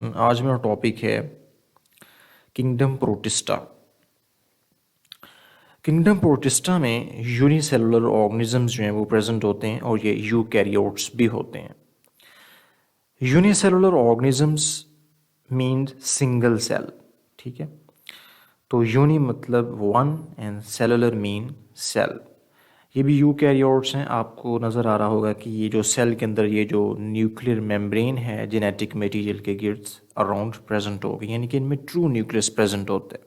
आज मेरा टॉपिक है किंगडम प्रोटिस्टा। किंगडम प्रोटिस्टा में यूनिसेलुलर ऑर्गेनिजम्स जो हैं वो प्रेजेंट होते हैं और ये यूकैरियोट्स भी होते हैं। Unicellular organisms mean single cell, ठीक है। तो यूनि मतलब one and cellular mean cell. ये भी यूकैरियोट्स हैं। आपको नज़र आ रहा होगा कि ये जो सेल के अंदर ये जो न्यूक्लियर मेम्ब्रेन है जेनेटिक मटेरियल के गिर्ड्स अराउंड प्रेजेंट होगी, यानी कि इनमें ट्रू न्यूक्लियस प्रेजेंट होता है।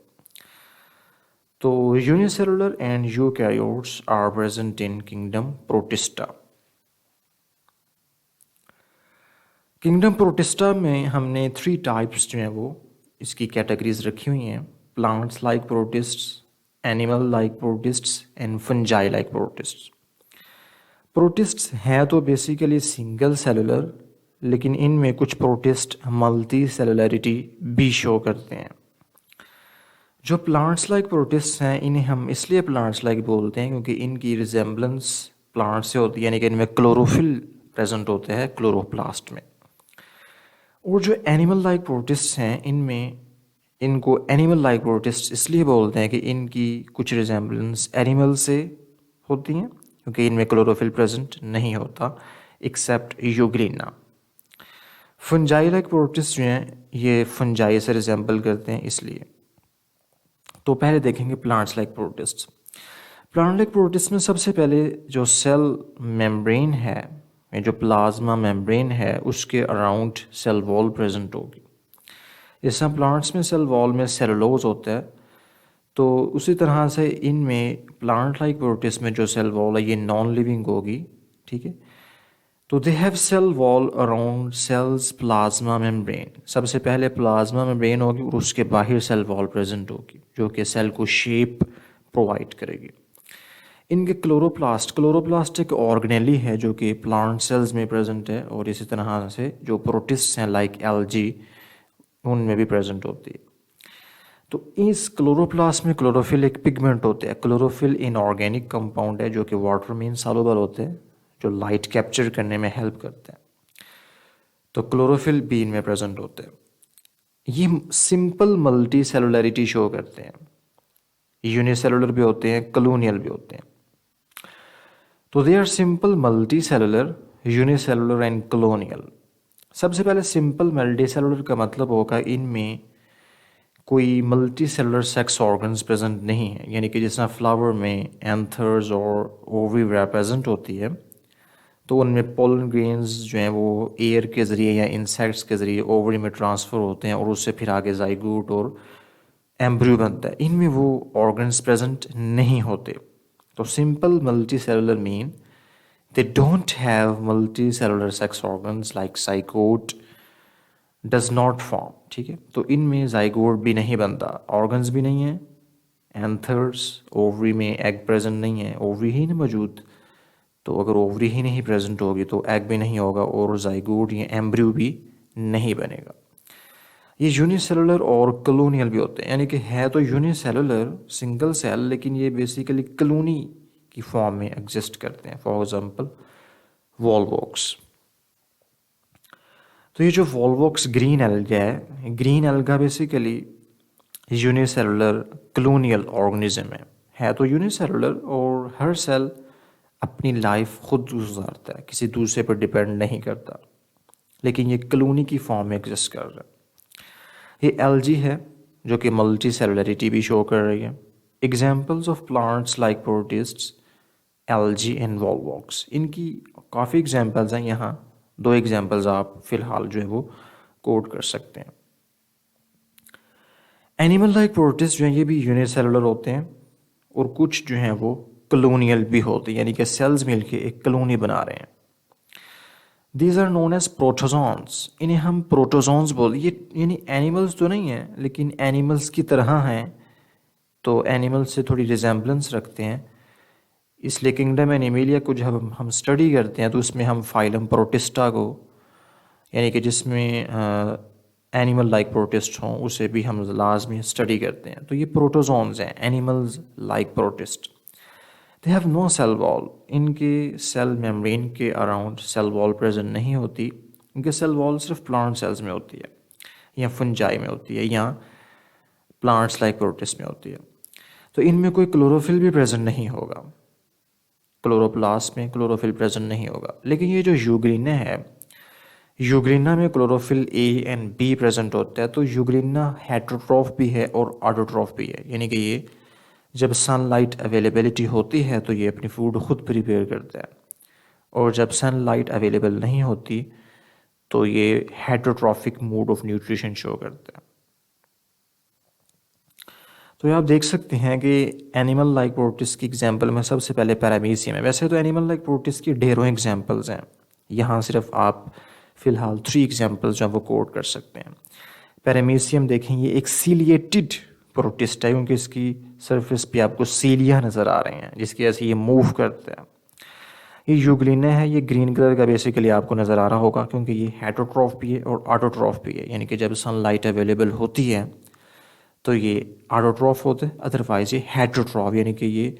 तो unicellular and eukaryotes are present in kingdom protista. Kingdom protista में हमने 3 टाइप्स जो हैं वो इसकी कैटेगरीज रखी हुई हैं: plants like प्रोटिस्ट्स, animal like प्रोटिस्ट्स and fungi like प्रोटिस्ट्स। प्रोटिस्ट्स हैं तो बेसिकली सिंगल सेलुलर, लेकिन इनमें कुछ प्रोटिस्ट मल्टी सेलुलरिटी भी शो करते हैं। जो प्लांट्स लाइक प्रोटिस्ट हैं इन्हें हम इसलिए प्लांट्स लाइक बोलते हैं क्योंकि इनकी रिजेम्बलेंस प्लांट से होती है, यानी कि इनमें क्लोरोफिल प्रेजेंट होता है क्लोरोप्लास्ट में। और जो एनिमल लाइक प्रोटिस्ट हैं इनमें इनको एनिमल लाइक प्रोटिस्ट इसलिए बोलते हैं कि इनकी कुछ रिजेम्बलेंस एनिमल से होती हैं क्योंकि इनमें क्लोरोफिल प्रेजेंट नहीं होता except euglena. Fungi like protist जो हैं ये फंजाई से रिजेंबल करते हैं इसलिए। तो पहले देखेंगे plants like protist. Plant like protist में सबसे पहले जो सेल मेम्ब्रेन है, ये जो प्लाज्मा मेम्ब्रेन है उसके अराउंड सेल वॉल प्रेजेंट होगी। जैसा प्लांट्स में सेल वॉल में सेलुलोज होता है, तो उसी तरह से इनमें प्लांट लाइक प्रोटिस्ट में जो सेल वॉल है ये नॉन लिविंग होगी, ठीक है। तो they have cell wall around cells plasma membrane. सबसे पहले प्लाज्मा मेम्ब्रेन होगी और उसके बाहर सेल वॉल प्रेजेंट होगी जो कि सेल को शेप प्रोवाइड करेगी। इनके क्लोरोप्लास्ट एक ऑर्गेनेली है जो कि प्लांट सेल्स में प्रेजेंट है, और इसी तरह से जो प्रोटिस्ट हैं लाइक एल्गी उनमें भी प्रेजेंट होती है। तो इस क्लोरोप्लास्ट में क्लोरोफिल एक पिगमेंट होते हैं। क्लोरोफिल इनऑर्गेनिक कंपाउंड है जो कि वाटर में इनसॉल्युबल होते हैं, जो लाइट कैप्चर करने में हेल्प करते हैं। तो क्लोरोफिल भी इनमें प्रेजेंट होते हैं। ये सिंपल मल्टी सेलुलरिटी शो करते हैं। यूनिसेलुलर भी होते हैं, कलोनियल भी होते हैं। तो they are simple multicellular, unicellular and colonial. सबसे पहले सिंपल मल्टी सेलुलर का मतलब होगा इनमें कोई multi cellular sex organs present नहीं है, यानी कि जिस फ्लावर में एंथर्स और ओवी प्रेजेंट होती है, तो उनमें पोलन ग्रेन्स जो हैं वो एयर के ज़रिए या इंसेक्ट्स के ज़रिए ओवरी में ट्रांसफ़र होते हैं और उससे फिर आगे जाइगोट और एम्ब्रियो बनता है। इनमें वो ऑर्गन्स प्रेजेंट नहीं होते। तो simple multi cellular mean they don't have multi cellular sex organs like zygote does not form, ठीक है। तो इनमें जाइगोट भी नहीं बनता, ऑर्गन्स भी नहीं है, एंथर्स ओवरी में एग प्रेजेंट नहीं है, ओवरी ही नहीं मौजूद। तो अगर ओवरी ही नहीं प्रेजेंट होगी तो एग भी नहीं होगा और जाइगोट या एम्ब्रियो भी नहीं बनेगा। ये यूनिसेलुलर और कलोनियल भी होते हैं, यानी कि है तो यूनिसेलुलर सिंगल सेल, लेकिन ये बेसिकली कलोनी की फॉर्म में एग्जिस्ट करते हैं। For example Volvox. तो ये जो वॉलवॉक्स ग्रीन एल्गा है, green alga basically unicellular colonial organism है तो यूनिसेलुलर, और हर सेल अपनी लाइफ खुद गुजारता है, किसी दूसरे पर डिपेंड नहीं करता, लेकिन ये कलोनी की फॉर्म में एग्जिस्ट कर रहा है। ये एल्गी है जो कि मल्टी सेलुलरिटी भी शो कर रही है। Examples of plants like प्रोटिस्ट्स, algae and Volvox, इनकी काफ़ी एग्जाम्पल्स हैं। यहाँ 2 एग्जाम्पल्स आप फिलहाल जो है वो कोड कर सकते हैं। एनिमल लाइक प्रोटिस्ट जो हैं ये भी यूनिसेलुलर होते हैं और कुछ जो हैं वो कलोनियल भी होते हैं, यानी कि सेल्स मिलके एक कलोनी बना रहे हैं। These are known as protozoans. इन्हें हम प्रोटोजोन्स बोल, ये यानी एनिमल्स तो नहीं हैं लेकिन एनिमल्स की तरह हैं, तो एनिमल्स से थोड़ी रिजेम्बलेंस रखते हैं। इसलिए किंगडम एनिमेलिया को जब हम स्टडी करते हैं तो उसमें हम फाइलम प्रोटिस्टा को, यानी कि जिसमें एनिमल लाइक प्रोटिस्ट हों, उसे भी हम लाजमी स्टडी करते हैं। तो ये प्रोटोजोन्स हैं, animals like protist. They have no cell wall. इनके सेल मेम्ब्रेन के अराउंड सेल वॉल प्रेजेंट नहीं होती, इनके सेल वॉल सिर्फ प्लांट सेल्स में होती है। या फंजाई में होती है या प्लांट्स लाइक प्रोटिस्ट में होती है। तो इनमें कोई क्लोरोफिल भी प्रेजेंट नहीं होगा, क्लोरोप्लास्ट में क्लोरोफिल प्रेजेंट नहीं होगा। लेकिन ये जो यूग्रीना है, यूग्रीना में chlorophyll A and be present होता है। तो यूग्रीना हेटरोट्रॉफ भी है और ऑटोट्रॉफ भी है, यानी कि ये जब सनलाइट अवेलेबिलिटी होती है तो ये अपनी फूड खुद प्रिपेयर करता है, और जब सनलाइट अवेलेबल नहीं होती तो ये heterotrophic mode of nutrition show करता है। तो ये आप देख सकते हैं कि एनिमल लाइक प्रोटिस्ट की एग्जांपल में सबसे पहले पैरामीशियम है। वैसे तो एनिमल लाइक प्रोटिस्ट की ढेरों एग्जांपल्स हैं, यहाँ सिर्फ आप फिलहाल 3 एग्जांपल्स जो हैं वो कोट कर सकते हैं। पैरामीशियम देखें, ये एक सीलिएटेड प्रोटिस्ट है क्योंकि इसकी सरफेस पे आपको सीलिया नज़र आ रहे हैं जिसकी वजह से ये मूव करता है। ये यूग्लिना है, ये ग्रीन कलर का बेसिकली आपको नज़र आ रहा होगा क्योंकि ये हेटरोट्रॉफ भी है और ऑटोट्रॉफ भी है, यानी कि जब सनलाइट अवेलेबल होती है तो ये ऑटोट्रॉफ होता है, अदरवाइज ये हेटरोट्रॉफ यानी कि ये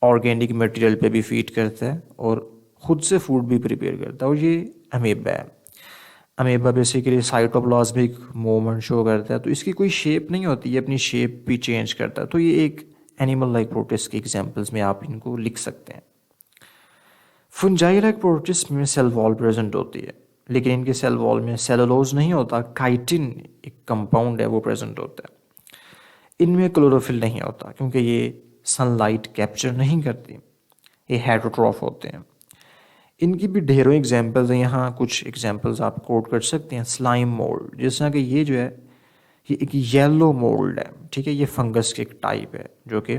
ऑर्गेनिक मटेरियल पे भी फीड करता है और ख़ुद से फूड भी प्रिपेयर करता है। और ये अमीबा है। Amoeba basically cytoplasmic movement show करता है, तो इसकी कोई शेप नहीं होती, ये अपनी शेप भी चेंज करता है। तो ये एक एनिमल लाइक प्रोटिस्ट के एग्जांपल्स में आप इनको लिख सकते हैं। फंजाई लाइक प्रोटिस्ट में सेल वॉल प्रेजेंट होती है, लेकिन इनके सेल वॉल में सेलुलोज नहीं होता, काइटिन एक कंपाउंड है वो प्रेजेंट होता है। इनमें क्लोरोफिल नहीं होता क्योंकि ये सनलाइट कैप्चर नहीं करती, ये हेटरोट्रॉफ होते हैं। इनकी भी ढेरों एग्जांपल्स हैं, यहाँ कुछ एग्जांपल्स आप कोट कर सकते हैं। स्लाइम मोल्ड, जिस तरह कि ये जो है ये एक येलो मोल्ड है, ठीक है, ये फंगस की एक टाइप है जो कि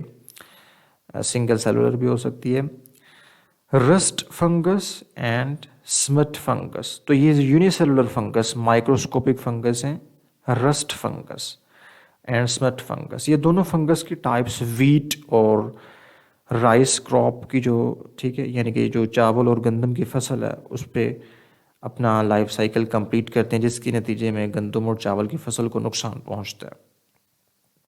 सिंगल सेलुलर भी हो सकती है। Rust fungus and smut fungus, तो ये यूनिसेलुलर फंगस माइक्रोस्कोपिक फंगस हैं। Rust fungus and smut fungus, ये दोनों फंगस की टाइप्स वीट और राइस क्रॉप की जो, ठीक है, यानी कि जो चावल और गंदम की फसल है उस पर अपना लाइफ साइकिल कंप्लीट करते हैं, जिसके नतीजे में गंदम और चावल की फसल को नुकसान पहुंचता है।